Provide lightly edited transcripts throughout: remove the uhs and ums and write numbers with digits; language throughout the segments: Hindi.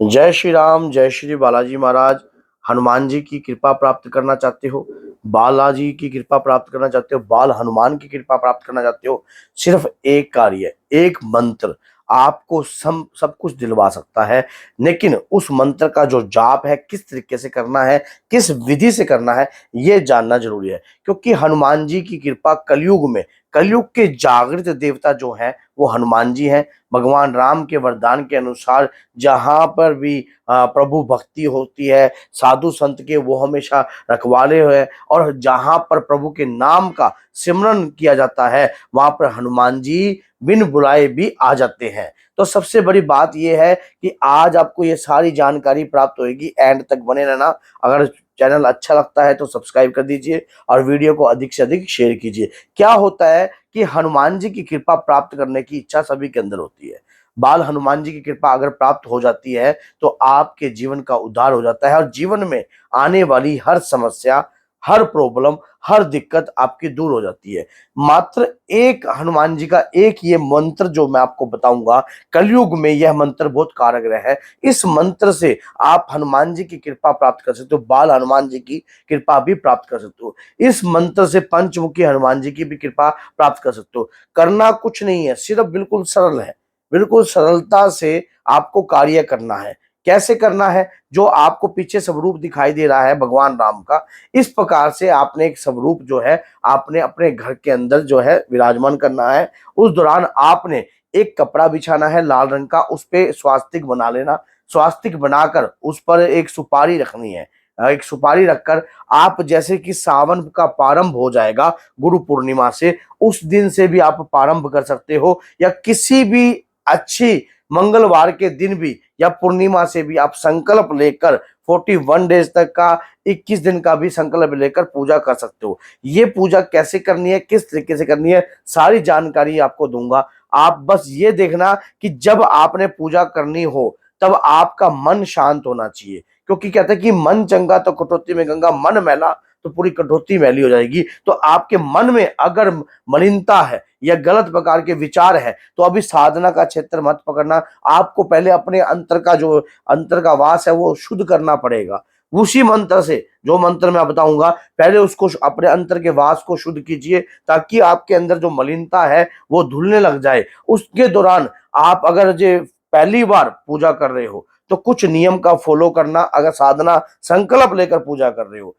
जय श्री राम, जय श्री बालाजी महाराज। हनुमान जी की कृपा प्राप्त करना चाहते हो, बालाजी की कृपा प्राप्त करना चाहते हो, बाल हनुमान की कृपा प्राप्त करना चाहते हो, सिर्फ एक कार्य, एक मंत्र आपको सब कुछ दिलवा सकता है। लेकिन उस मंत्र का जो जाप है, किस तरीके से करना है, किस विधि से करना है, ये जानना जरूरी है। क्योंकि हनुमान जी की कृपा कलयुग में, कलयुग के जागृत देवता जो है वो हनुमान जी हैं। भगवान राम के वरदान के अनुसार जहां पर भी प्रभु भक्ति होती है, साधु संत के वो हमेशा रखवाले हैं, और जहां पर प्रभु के नाम का सिमरन किया जाता है वहां पर हनुमान जी बिन बुलाए भी आ जाते हैं। तो सबसे बड़ी बात यह है कि आज आपको ये सारी जानकारी प्राप्त होगी, एंड तक बने रहना। अगर चैनल अच्छा लगता है तो सब्सक्राइब कर दीजिए और वीडियो को अधिक से अधिक शेयर कीजिए। क्या होता है कि हनुमान जी की कृपा प्राप्त करने की इच्छा सभी के अंदर होती है। बाल हनुमान जी की कृपा अगर प्राप्त हो जाती है तो आपके जीवन का उद्धार हो जाता है, और जीवन में आने वाली हर समस्या, हर प्रॉब्लम, हर दिक्कत आपकी दूर हो जाती है। मात्र एक हनुमान जी का एक ये मंत्र जो मैं आपको बताऊंगा, कलयुग में यह मंत्र बहुत कारगर है। इस मंत्र से आप हनुमान जी की कृपा प्राप्त कर सकते हो, बाल हनुमान जी की कृपा भी प्राप्त कर सकते हो। इस मंत्र से पंचमुखी हनुमान जी की भी कृपा प्राप्त कर सकते हो। करना कुछ नहीं है, सिर्फ बिल्कुल सरल है, बिल्कुल सरलता से आपको कार्य करना है। कैसे करना है? जो आपको पीछे स्वरूप दिखाई दे रहा है भगवान राम का, इस प्रकार से आपने एक स्वरूप जो है आपने अपने घर के अंदर जो है विराजमान करना है। उस दौरान आपने एक कपड़ा बिछाना है लाल रंग का, उस पे स्वास्तिक बना लेना। स्वास्तिक बनाकर उस पर एक सुपारी रखनी है। एक सुपारी रखकर आप, जैसे कि सावन का प्रारंभ हो जाएगा गुरु पूर्णिमा से, उस दिन से भी आप प्रारंभ कर सकते हो, या किसी भी अच्छी मंगलवार के दिन भी या पूर्णिमा से भी आप संकल्प लेकर 41 डेज तक का, 21 दिन का भी संकल्प लेकर पूजा कर सकते हो। ये पूजा कैसे करनी है, किस तरीके से करनी है, सारी जानकारी आपको दूंगा। आप बस ये देखना कि जब आपने पूजा करनी हो तब आपका मन शांत होना चाहिए। क्योंकि कहते हैं कि मन चंगा तो कटौती में गंगा, मन मैला तो पूरी कटौती मैली हो जाएगी। तो आपके मन में अगर मलिनता है या गलत प्रकार के विचार है तो अभी साधना का क्षेत्र मत पकड़ना। आपको पहले अपने अंतर का, जो अंतर का वास है वो शुद्ध करना पड़ेगा। उसी मंत्र से, जो मंत्र मैं बताऊंगा, पहले उसको अपने अंतर के वास को शुद्ध कीजिए, ताकि आपके अंदर जो मलिनता है वो धुलने लग जाए। उसके दौरान आप अगर जो पहली बार पूजा कर रहे हो तो कुछ नियम का फॉलो करना। अगर साधना संकल्प लेकर पूजा कर रहे हो,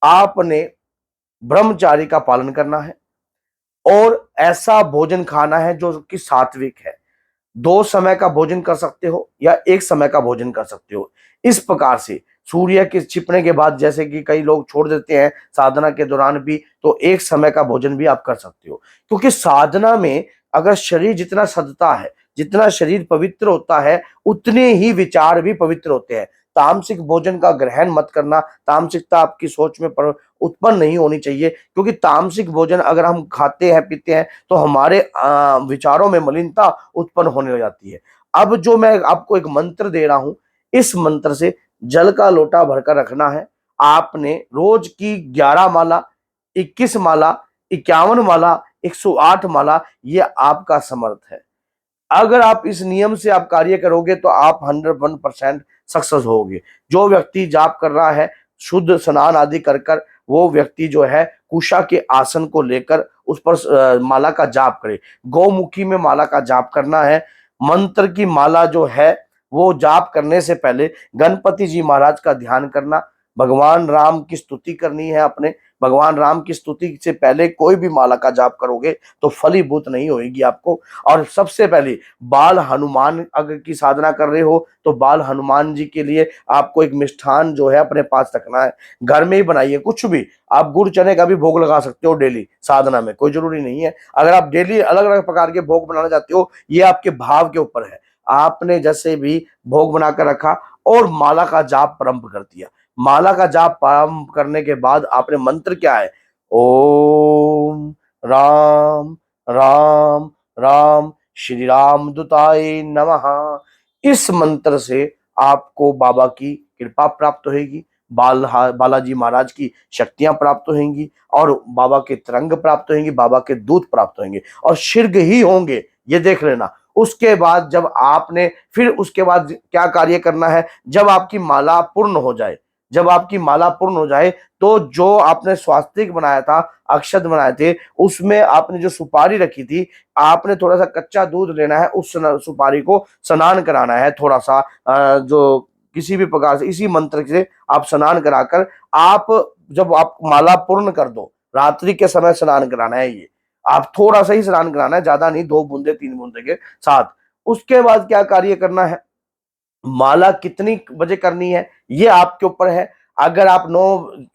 आपने ब्रह्मचारी का पालन करना है, और ऐसा भोजन खाना है जो कि सात्विक है। 2 समय का भोजन कर सकते हो या 1 समय का भोजन कर सकते हो। इस प्रकार से सूर्य के छिपने के बाद, जैसे कि कई लोग छोड़ देते हैं साधना के दौरान भी, तो 1 समय का भोजन भी आप कर सकते हो। क्योंकि साधना में अगर शरीर जितना सधता है, जितना शरीर पवित्र होता है, उतने ही विचार भी पवित्र होते हैं। तामसिक भोजन का ग्रहण मत करना। तामसिकता आपकी सोच में उत्पन्न नहीं होनी चाहिए, क्योंकि तामसिक भोजन अगर हम खाते हैं पीते हैं तो हमारे विचारों में मलिनता उत्पन्न होने लग जाती है। अब जो मैं आपको एक मंत्र दे रहा हूं, इस मंत्र से जल का लोटा भरकर रखना है। आपने रोज की 11 माला, 21 माला, 51 माला, 108 माला, ये आपका समर्थ है। अगर आप इस नियम से आप कार्य करोगे तो आप 101% सक्सेस होगे। जो व्यक्ति जाप कर रहा है, शुद्ध स्नान आदि कर कर, वो व्यक्ति जो है कुशा के आसन को लेकर उस पर माला का जाप करे। गौमुखी में माला का जाप करना है। मंत्र की माला जो है वो जाप करने से पहले गणपति जी महाराज का ध्यान करना, भगवान राम की स्तुति करनी है अपने। भगवान राम की स्तुति से पहले कोई भी माला का जाप करोगे तो फलीभूत नहीं होगी आपको। और सबसे पहले बाल हनुमान अगर की साधना कर रहे हो तो बाल हनुमान जी के लिए आपको एक मिष्ठान जो है अपने पास रखना है। घर में ही बनाइए कुछ भी। आप गुड़ चने का भी भोग लगा सकते हो डेली साधना में, कोई जरूरी नहीं है। अगर आप डेली अलग अलग प्रकार के भोग बनाना चाहते हो, ये आपके भाव के ऊपर है। आपने जैसे भी भोग बनाकर रखा और माला का जाप प्रारंभ कर दिया। माला का जाप प्रारंभ करने के बाद आपने मंत्र क्या है, ओम राम राम राम श्री राम दूताय नमः। इस मंत्र से आपको बाबा की कृपा प्राप्त होगी, बालाजी महाराज की शक्तियां प्राप्त होंगी, और बाबा के तरंग प्राप्त होंगी, बाबा के दूत प्राप्त होंगे, और शीघ्र ही होंगे। ये देख लेना, उसके बाद जब आपने फिर उसके बाद क्या कार्य करना है, जब आपकी माला पूर्ण हो जाए, जब आपकी माला पूर्ण हो जाए, तो जो आपने स्वास्तिक बनाया था, अक्षत बनाए थे, उसमें आपने जो सुपारी रखी थी, आपने थोड़ा सा कच्चा दूध लेना है, उस सुपारी को स्नान कराना है थोड़ा सा, जो किसी भी प्रकार से इसी मंत्र से आप स्नान कराकर, आप जब आप माला पूर्ण कर दो, रात्रि के समय स्नान कराना है ये, आप थोड़ा सा ही स्नान कराना है, ज्यादा नहीं, 2 बूंदे 3 बूंदे के साथ। उसके बाद क्या कार्य करना है, माला कितनी बजे करनी है ये आपके ऊपर है। अगर आप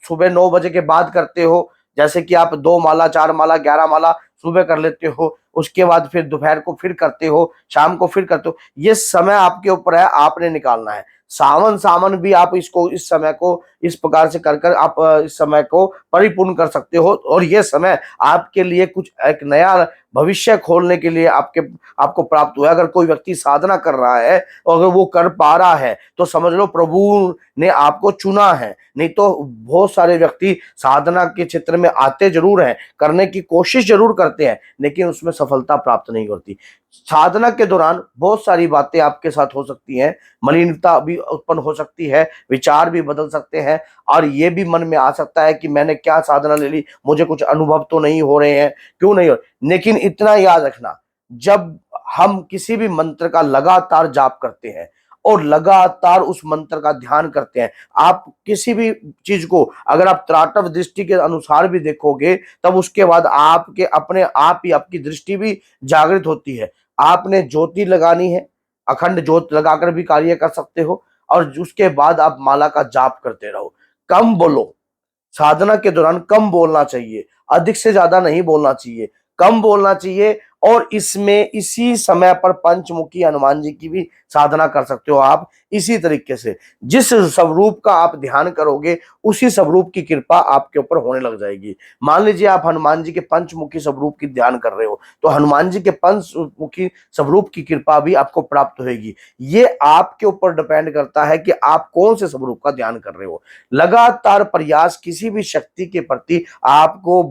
सुबह 9 बजे के बाद करते हो, जैसे कि आप 2 माला 4 माला 11 माला सुबह कर लेते हो, उसके बाद फिर दोपहर को फिर करते हो, शाम को फिर करते हो, ये समय आपके ऊपर है, आपने निकालना है। सावन सावन भी आप इसको इस समय को इस प्रकार से कर कर आप इस समय को परिपूर्ण कर सकते हो, और ये समय आपके लिए कुछ एक नया भविष्य खोलने के लिए आपको प्राप्त हुआ है। अगर कोई व्यक्ति साधना कर रहा है और अगर वो कर पा रहा है तो समझ लो प्रभु ने आपको चुना है। नहीं तो बहुत सारे व्यक्ति साधना के क्षेत्र में आते जरूर हैं, करने की कोशिश जरूर करते हैं, लेकिन उसमें सफलता प्राप्त नहीं होती। साधना के दौरान बहुत सारी बातें आपके साथ हो सकती हैं, मलिनता भी उत्पन्न हो सकती है, विचार भी बदल सकते हैं, और ये भी मन में आ सकता है कि मैंने क्या साधना ले ली, मुझे कुछ अनुभव तो नहीं हो रहे हैं, क्यों नहीं हो। लेकिन इतना याद रखना, जब हम किसी भी मंत्र का लगातार जाप करते हैं और लगातार उस मंत्र का ध्यान करते हैं, आप किसी भी चीज को अगर आप त्राटव दृष्टि के अनुसार भी देखोगे, तब उसके बाद आपके अपने आप ही आपकी दृष्टि भी जागृत होती है। आपने ज्योति लगानी है, अखंड ज्योत लगाकर भी कार्य कर सकते हो, और उसके बाद आप माला का जाप करते रहो। कम बोलो, साधना के दौरान कम बोलना चाहिए, अधिक से ज्यादा नहीं बोलना चाहिए, कम बोलना चाहिए। और इसमें इसी समय पर पंचमुखी हनुमान जी की भी साधना कर सकते हो आप। इसी तरीके से जिस स्वरूप का आप ध्यान करोगे, उसी स्वरूप की कृपा आपके ऊपर होने लग जाएगी। मान लीजिए आप हनुमान जी के पंचमुखी स्वरूप की ध्यान कर रहे हो, तो हनुमान जी के पंचमुखी स्वरूप की कृपा भी आपको प्राप्त होगी। ये आपके ऊपर डिपेंड करता है कि आप कौन से स्वरूप का ध्यान कर रहे हो। लगातार प्रयास किसी भी शक्ति के प्रति आपको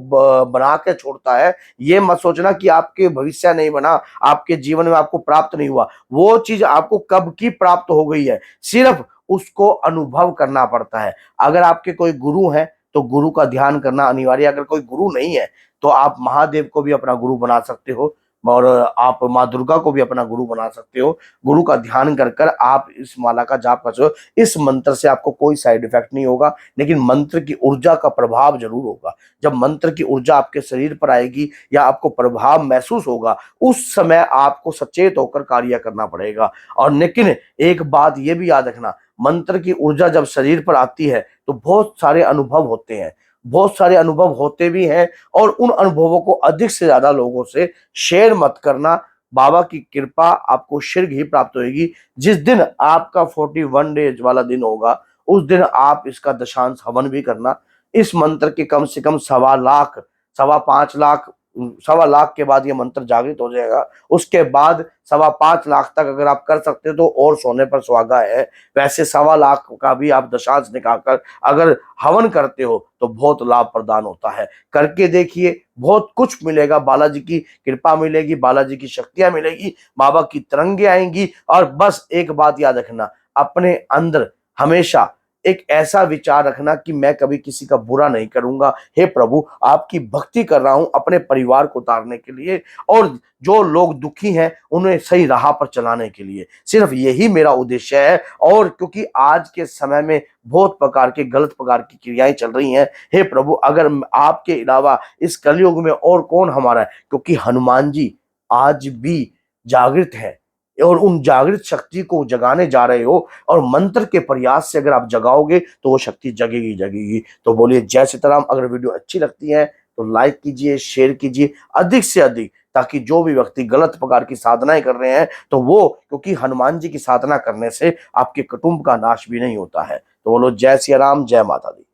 बना के छोड़ता है। ये मत सोचना कि आपके भविष्य नहीं बना, आपके जीवन में आपको प्राप्त नहीं हुआ, वो चीज आपको कब की प्राप्त हो गई है, सिर्फ उसको अनुभव करना पड़ता है। अगर आपके कोई गुरु हैं तो गुरु का ध्यान करना अनिवार्य है। अगर कोई गुरु नहीं है तो आप महादेव को भी अपना गुरु बना सकते हो, और आप माँ दुर्गा को भी अपना गुरु बना सकते हो। गुरु का ध्यान कर कर आप इस माला का जाप कर सकते हो। इस मंत्र से आपको कोई साइड इफेक्ट नहीं होगा, लेकिन मंत्र की ऊर्जा का प्रभाव जरूर होगा। जब मंत्र की ऊर्जा आपके शरीर पर आएगी या आपको प्रभाव महसूस होगा, उस समय आपको सचेत होकर कार्य करना पड़ेगा। और लेकिन एक बात यह भी याद रखना, मंत्र की ऊर्जा जब शरीर पर आती है तो बहुत सारे अनुभव होते हैं, बहुत सारे अनुभव होते भी हैं, और उन अनुभवों को अधिक से ज्यादा लोगों से शेयर मत करना। बाबा की कृपा आपको शीघ्र ही प्राप्त होगी। जिस दिन आपका 41 डेज वाला दिन होगा, उस दिन आप इसका दशांश हवन भी करना। इस मंत्र के कम से कम 1.25 लाख, 5.25 लाख, 1.25 लाख के बाद ये मंत्र जागृत हो जाएगा। उसके बाद 5.25 लाख तक अगर आप कर सकते हो तो और सोने पर सुहागा है। वैसे 1.25 लाख का भी आप दशांश निकालकर अगर हवन करते हो तो बहुत लाभ प्रदान होता है। करके देखिए, बहुत कुछ मिलेगा, बालाजी की कृपा मिलेगी, बालाजी की शक्तियां मिलेगी, बाबा की तरंगे आएंगी। और बस एक बात याद रखना, अपने अंदर हमेशा एक ऐसा विचार रखना कि मैं कभी किसी का बुरा नहीं करूंगा। हे प्रभु, आपकी भक्ति कर रहा हूं अपने परिवार को उतारने के लिए, और जो लोग दुखी हैं उन्हें सही राह पर चलाने के लिए। सिर्फ यही मेरा उद्देश्य है। और क्योंकि आज के समय में बहुत प्रकार के गलत प्रकार की क्रियाएं चल रही हैं, हे प्रभु, अगर आपके अलावा इस कलयुग में और कौन हमारा है, क्योंकि हनुमान जी आज भी जागृत है, और उन जागृत शक्ति को जगाने जा रहे हो, और मंत्र के प्रयास से अगर आप जगाओगे तो वो शक्ति जगेगी जगेगी। तो बोलिए जय सीताराम। अगर वीडियो अच्छी लगती है तो लाइक कीजिए, शेयर कीजिए अधिक से अधिक, ताकि जो भी व्यक्ति गलत प्रकार की साधनाएं कर रहे हैं तो वो, क्योंकि हनुमान जी की साधना करने से आपके कुटुंब का नाश भी नहीं होता है। तो बोलो जय सिया राम, जय माता दी।